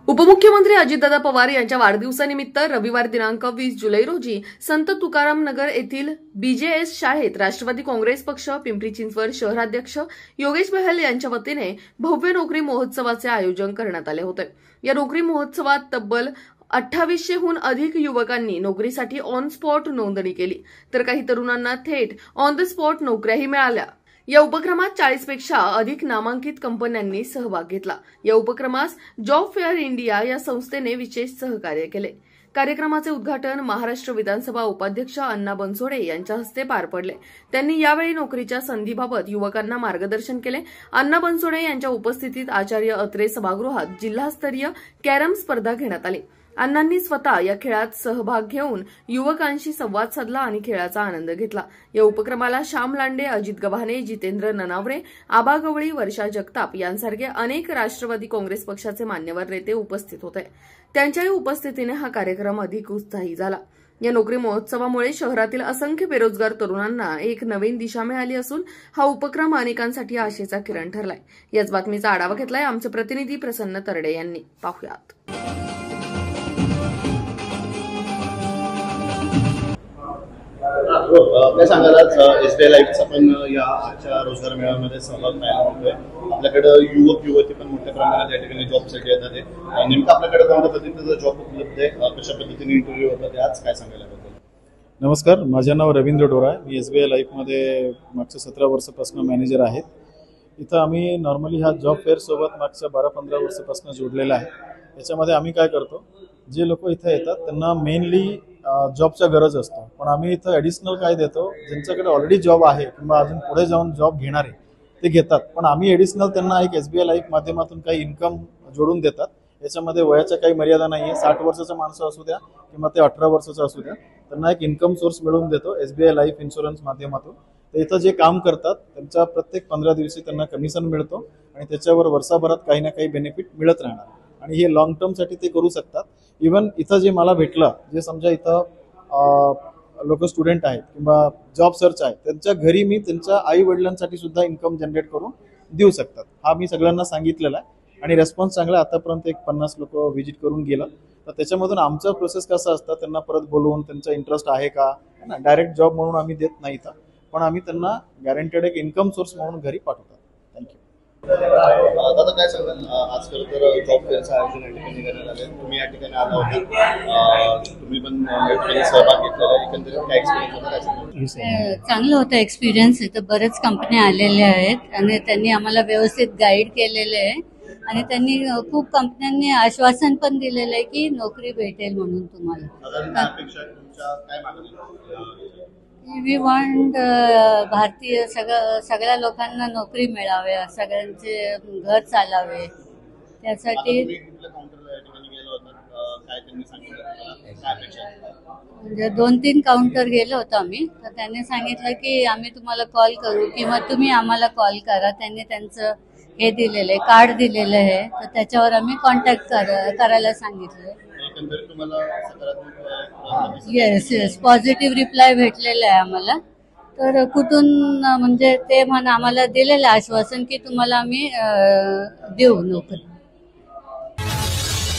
उपमुख्यमंत्री अजितदादा पवार यांच्या वाढदिवसानिमित्त रविवार दिनांक 20 जुलै रोजी संत तुकाराम नगर येथील बीजेएस शाळेत राष्ट्रवादी काँग्रेस पक्ष पिंपरी चिंचवड शहराध्यक्ष योगेश बहल यांच्या वतीने भव्य नोकरी महोत्सवाचे आयोजन करण्यात आले होते। या नोकरी महोत्सवात तब्बल 2800हून अधिक युवकांनी नोकरीसाठी ऑन स्पॉट नोंदणी केली, तर काही तरुणांना थेट ऑन द स्पॉट नोकऱ्याही मिळाल्या। या उपक्रमात 40 पेक्षा अधिक नामांकित कंपन्यांनी सहभाग घेतला। या उपक्रमास जॉब फेअर इंडिया या संस्थेने विशेष सहकार्य केले। कार्यक्रमाचे उद्घाटन महाराष्ट्र विधानसभा उपाध्यक्ष अण्णा बनसोडे यांच्या हस्ते पार पडले। त्यांनी यावेळी नोकरीच्या संधीबाबत युवकांना मार्गदर्शन केले। अण्णा बनसोडे यांच्या उपस्थितीत आचार्य अत्रे सभागृहात जिल्हास्तरीय कॅरम स्पर्धा घेण्यात आली। अण्णांनी स्वतः या खेळात सहभाग घेऊन युवकांशी संवाद साधला आणि खेळाचा आनंद घेतला। या उपक्रमाला श्याम लांडे, अजित गव्हाणे, जितेंद्र ननावरे, आबा गवळी, वर्षा जगताप यांसारखे अनेक राष्ट्रवादी काँग्रेस पक्षाचे मान्यवर नेते उपस्थित होते। त्यांच्याही उपस्थितीने हा कार्यक्रम अधिक उत्साही झाला। या नोकरी महोत्सवामुळे शहरातील असंख्य बेरोजगार तरुणांना एक नवीन दिशा मिळाली असून हा उपक्रम अनेकांसाठी आशेचा किरण ठरलाय। याच बातमीचा आढावा घेतलाय आमचे प्रतिनिधी प्रसन्न तरडे यांनी। पाहुयात। काय सांगाल, आज एसबीआय लाईफचा पण या आजच्या रोजगार मेळाव्यामध्ये सहभाग पाहायला मिळतोय। आपल्याकडे युवक युवती पण मोठ्या प्रमाणात या ठिकाणी जॉबसाठी येतात। नेमकं आपल्याकडे कोणत्या पद्धतीचा जॉब उपलब्ध आहे, कशा पद्धतीने इंटरव्ह्यू होतात, आज काय सांगायला बद्दल? नमस्कार, माझे नाव रवींद्र डोरा आहे। मी एसबीआय लाईफमध्ये मागच्या 17 वर्षापासून मॅनेजर आहे। इथं आम्ही नॉर्मली ह्या जॉब फेअर सोबत मागच्या 12-15 वर्षापासून जोडलेला आहे। याच्यामध्ये आम्ही काय करतो, जे लोक इथं येतात त्यांना मेनली जॉबचा गरज असतो, पण आम्ही इथं ॲडिशनल काय देतो, ज्यांच्याकडे ऑलरेडी जॉब आहे किंवा अजून पुढे जाऊन जॉब घेणारे ते घेतात, पण आम्ही ॲडिशनल त्यांना एक एसबीआय लाईफ माध्यमातून काही इन्कम जोडून देतात। याच्यामध्ये वयाच्या काही मर्यादा नाही आहे, 60 वर्षाचं माणसं असू द्या किंवा ते 18 वर्षाचं असू द्या, त्यांना एक इन्कम सोर्स मिळवून देतो एसबीआय लाईफ इन्शुरन्स माध्यमातून। ते इथं जे काम करतात त्यांच्या प्रत्येक 15 दिवशी त्यांना कमिशन मिळतो आणि त्याच्यावर वर्षभरात काही ना काही बेनिफिट मिळत राहणार आणि हे लॉंग टर्मसाठी ते करू शकतात। इवन इथं जे मला भेटलं, जे समजा इथं लोक स्टुडंट आहेत किंवा जॉब सर्च आहे, त्यांच्या घरी मी त्यांच्या आई वडिलांसाठी सुद्धा इन्कम जनरेट करून देऊ शकतात। हा मी सगळ्यांना सांगितलेला आहे आणि रेस्पॉन्स चांगला। आतापर्यंत एक 50 लोक व्हिजिट करून गेलं, तर त्याच्यामधून आमचं प्रोसेस कसं असतं, त्यांना परत बोलवून त्यांचा इंटरेस्ट आहे का, डायरेक्ट जॉब म्हणून आम्ही देत नाही इथं, पण आम्ही त्यांना गॅरंटेड एक इन्कम सोर्स म्हणून घरी पाठवतात। थँक्यू। दादा काय सांगाल, आज खरं तर जॉब फेअरचं आयोजन या ठिकाणी करण्यात आले, तुम्ही या ठिकाणी आला होता, तुम्ही पण सहभाग घेतलेला आहे, एकंदरीत काय एक्सपिरियन्स होता, काय सांगाल? चांगलं होतं एक्सपिरियन्स। इथं बरेच कंपन्या आलेल्या आहेत आणि त्यांनी आम्हाला व्यवस्थित गाईड केलेलं आहे आणि त्यांनी खूप कंपन्यांनी आश्वासन पण दिलेलं आहे की नोकरी भेटेल म्हणून तुम्हाला। वी वॉन्ट भारतीय सगळ्या लोकांना नोकरी मिळावे, सगळ्यांचे घर चालावे, त्यासाठी म्हणजे 2-3 काउंटर गेलो होतो आम्ही, तर त्यांनी सांगितलं की आम्ही तुम्हाला कॉल करू किंवा तुम्ही आम्हाला कॉल करा। त्यांनी त्यांचं हे दिलेलं आहे, कार्ड दिलेलं आहे, तर त्याच्यावर आम्ही कॉन्टॅक्ट करायला सांगितलं। येस, पॉझिटिव्ह रिप्लाय भेटलेला आहे आम्हाला। तर कुठून म्हणजे ते आम्हाला दिलेलं आश्वासन की तुम्हाला आम्ही देऊ नोकरी।